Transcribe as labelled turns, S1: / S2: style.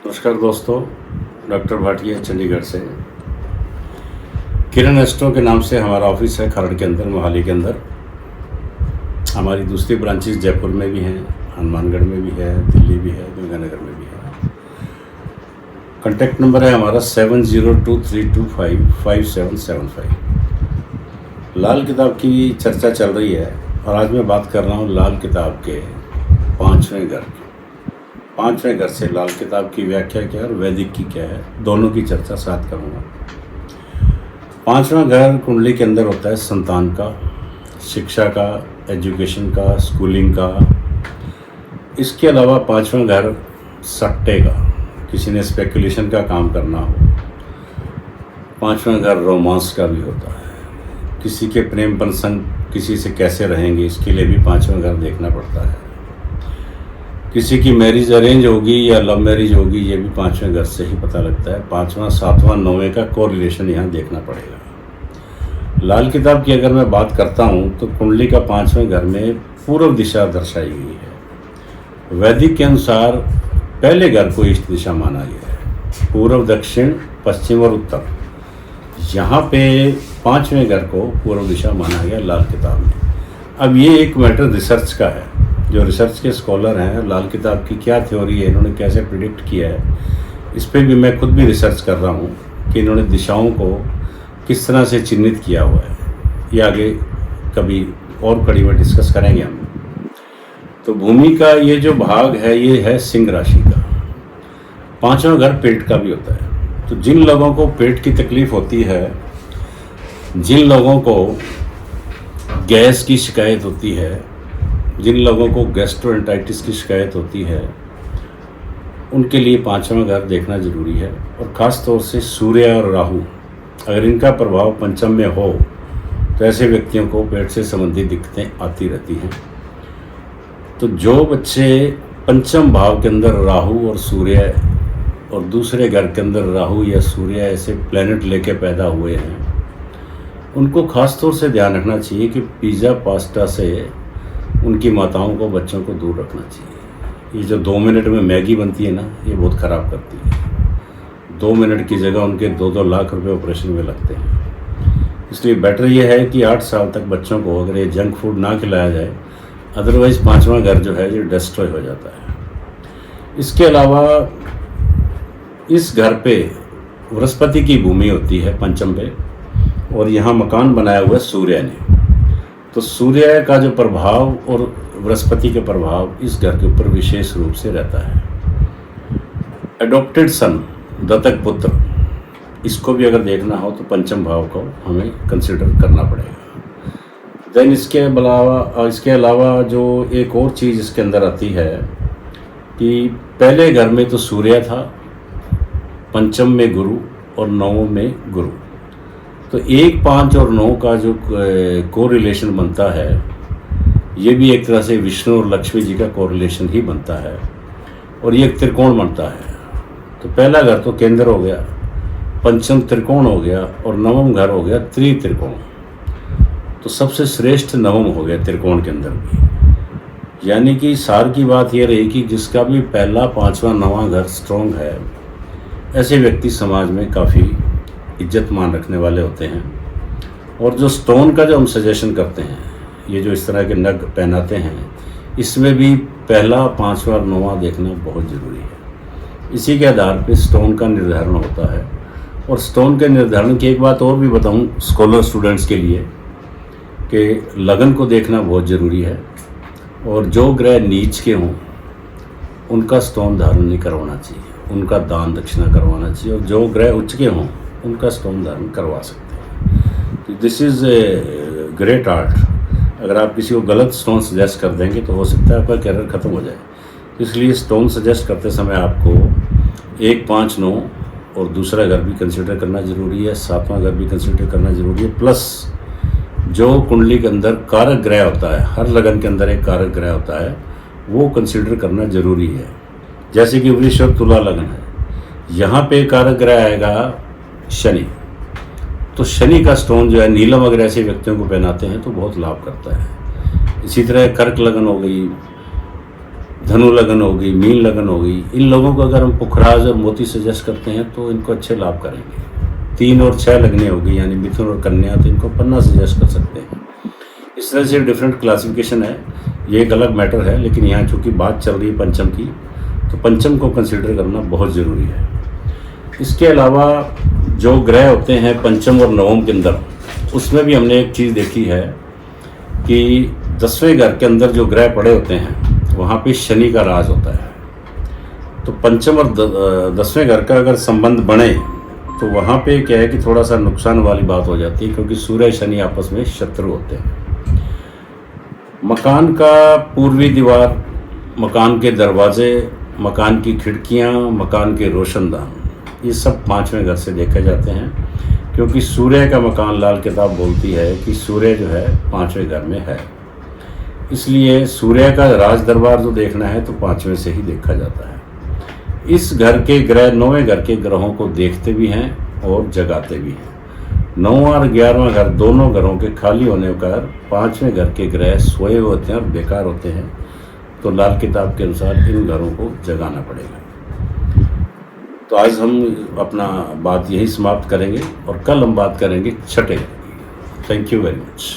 S1: नमस्कार दोस्तों, डॉक्टर भाटिया चंडीगढ़ से। किरण एस्ट्रो के नाम से हमारा ऑफिस है खरड़ के अंदर, मोहाली के अंदर। हमारी दूसरी ब्रांचेस जयपुर में भी हैं, हनुमानगढ़ में भी है, दिल्ली भी है, गंगानगर में भी है। कॉन्टैक्ट नंबर है हमारा 7023255775। लाल किताब की चर्चा चल रही है और आज मैं बात कर रहा हूँ लाल किताब के पाँचवें घर से लाल किताब की व्याख्या क्या है और वैदिक की क्या है, दोनों की चर्चा साथ करूँगा। पाँचवां घर कुंडली के अंदर होता है संतान का, शिक्षा का, एजुकेशन का, स्कूलिंग का। इसके अलावा पाँचवां घर सट्टे का, किसी ने स्पेकुलेशन का काम करना हो। पाँचवां घर रोमांस का भी होता है, किसी के प्रेम प्रसंग किसी से कैसे रहेंगे, इसके लिए भी पाँचवां घर देखना पड़ता है। किसी की मैरिज अरेंज होगी या लव मैरिज होगी, ये भी पाँचवें घर से ही पता लगता है। पाँचवां, सातवां, नौवें का कोरिलेशन यहाँ देखना पड़ेगा। लाल किताब की अगर मैं बात करता हूँ तो कुंडली का पाँचवें घर में पूर्व दिशा दर्शाई गई है। वैदिक के अनुसार पहले घर को ईस्ट दिशा माना गया है, पूर्व, दक्षिण, पश्चिम और उत्तर। यहाँ पे पाँचवें घर को पूर्व दिशा माना गया लाल किताब में। अब ये एक मैटर रिसर्च का है, जो रिसर्च के स्कॉलर हैं, लाल किताब की क्या थ्योरी है, इन्होंने कैसे प्रिडिक्ट किया है, इस पर भी मैं खुद भी रिसर्च कर रहा हूँ कि इन्होंने दिशाओं को किस तरह से चिन्हित किया हुआ है। ये आगे कभी और कड़ी में डिस्कस करेंगे हम। तो भूमि का ये जो भाग है, ये है सिंह राशि का। पाँचवां घर पेट का भी होता है। तो जिन लोगों को पेट की तकलीफ होती है, जिन लोगों को गैस की शिकायत होती है, जिन लोगों को गैस्ट्रोएंटाइटिस की शिकायत होती है, उनके लिए पाँचवां घर देखना जरूरी है। और ख़ास तौर से सूर्य और राहु, अगर इनका प्रभाव पंचम में हो तो ऐसे व्यक्तियों को पेट से संबंधित दिक्कतें आती रहती हैं। तो जो बच्चे पंचम भाव के अंदर राहु और सूर्य और दूसरे घर के अंदर राहु या सूर्य ऐसे प्लैनेट लेके पैदा हुए हैं, उनको ख़ास तौर से ध्यान रखना चाहिए कि पिज़्ज़ा पास्ता से उनकी माताओं को, बच्चों को दूर रखना चाहिए। ये जो 2 मिनट में मैगी बनती है ना, ये बहुत ख़राब करती है। 2 मिनट की जगह उनके 2-2 लाख रुपए ऑपरेशन में लगते हैं। इसलिए बेटर ये है कि 8 साल तक बच्चों को अगर ये जंक फूड ना खिलाया जाए, अदरवाइज़ पाँचवां घर जो है ये डिस्ट्रॉय हो जाता है। इसके अलावा इस घर पे बृहस्पति की भूमि होती है पंचम पे, और यहाँ मकान बनाया हुआ है सूर्य ने। तो सूर्य का जो प्रभाव और बृहस्पति का प्रभाव इस घर के ऊपर विशेष रूप से रहता है। एडॉप्टेड सन, दत्तक पुत्र, इसको भी अगर देखना हो तो पंचम भाव को हमें कंसिडर करना पड़ेगा। देन इसके अलावा जो एक और चीज़ इसके अंदर आती है कि पहले घर में तो सूर्य था, पंचम में गुरु और नवम में गुरु। तो 1, 5 और 9 का जो कोरिलेशन बनता है, ये भी एक तरह से विष्णु और लक्ष्मी जी का कोरिलेशन ही बनता है, और ये एक त्रिकोण बनता है। तो पहला घर तो केंद्र हो गया, पंचम त्रिकोण हो गया, और नवम घर हो गया त्रिकोण। तो सबसे श्रेष्ठ नवम हो गया त्रिकोण के अंदर भी। यानी कि सार की बात यह रही कि जिसका भी पहला, पाँचवा, नवां घर स्ट्रॉन्ग है, ऐसे व्यक्ति समाज में काफ़ी इज्जत मान रखने वाले होते हैं। और जो स्टोन का जो हम सजेशन करते हैं, ये जो इस तरह के नग पहनाते हैं, इसमें भी पहला, पाँचवा और नौवां देखना बहुत ज़रूरी है। इसी के आधार पे स्टोन का निर्धारण होता है। और स्टोन के निर्धारण की एक बात और भी बताऊं स्कॉलर स्टूडेंट्स के लिए, कि लगन को देखना बहुत ज़रूरी है। और जो ग्रह नीच के हों उनका स्टोन धारण नहीं करवाना चाहिए, उनका दान दक्षिणा करवाना चाहिए। और जो ग्रह उच्च के हों उनका स्टोन धारण करवा सकते हैं। तो this is a great art. अगर आप किसी को गलत स्टोन सजेस्ट कर देंगे तो हो सकता है आपका कैरियर ख़त्म हो जाए। इसलिए स्टोन सजेस्ट करते समय आपको 1, 5, 9 और दूसरा घर भी कंसिडर करना ज़रूरी है, 7वां घर भी कंसिडर करना ज़रूरी है। प्लस जो कुंडली के अंदर कारक ग्रह होता है, हर लगन के अंदर एक कारक ग्रह होता है, वो कंसिडर करना ज़रूरी है। जैसे कि वृष और तुला लगन है, यहाँ पे कारक ग्रह आएगा शनि। तो शनि का स्टोन जो है नीलम अगर ऐसे व्यक्तियों को पहनाते हैं तो बहुत लाभ करता है। इसी तरह कर्क लगन हो गई, धनु लगन हो गई, मीन लगन हो गई, इन लोगों को अगर हम पुखराज और मोती सजेस्ट करते हैं तो इनको अच्छे लाभ करेंगे। 3 और 6 लगने हो गई यानी मिथुन और कन्या, तो इनको पन्ना सजेस्ट कर सकते हैं। इस तरह से डिफरेंट क्लासिफिकेशन है, ये एक अलग मैटर है, लेकिन यहाँ चूँकि बात चल रही है पंचम की, तो पंचम को कंसिडर करना बहुत ज़रूरी है। इसके अलावा जो ग्रह होते हैं पंचम और नवम के अंदर, उसमें भी हमने एक चीज़ देखी है कि 10वें घर के अंदर जो ग्रह पड़े होते हैं वहाँ पे शनि का राज होता है। तो पंचम और 10वें घर का अगर संबंध बने तो वहाँ पे क्या है कि थोड़ा सा नुकसान वाली बात हो जाती है, क्योंकि सूर्य शनि आपस में शत्रु होते हैं। मकान का पूर्वी दीवार, मकान के दरवाजे, मकान की खिड़कियाँ, मकान के रोशनदान, ये सब 5वें घर से देखे जाते हैं, क्योंकि सूर्य का मकान, लाल किताब बोलती है कि सूर्य जो है 5वें घर में है। इसलिए सूर्य का राज दरबार जो देखना है तो 5वें से ही देखा जाता है। इस घर के ग्रह 9वें घर के ग्रहों को देखते भी हैं और जगाते भी हैं। 9वां और 11वां घर दोनों घरों के खाली होने पर 5वें घर के ग्रह सोए होते हैं और बेकार होते हैं, तो लाल किताब के अनुसार इन घरों को जगाना पड़ेगा। तो आज हम अपना बात यही समाप्त करेंगे और कल हम बात करेंगे छठे घर की। Thank you very much.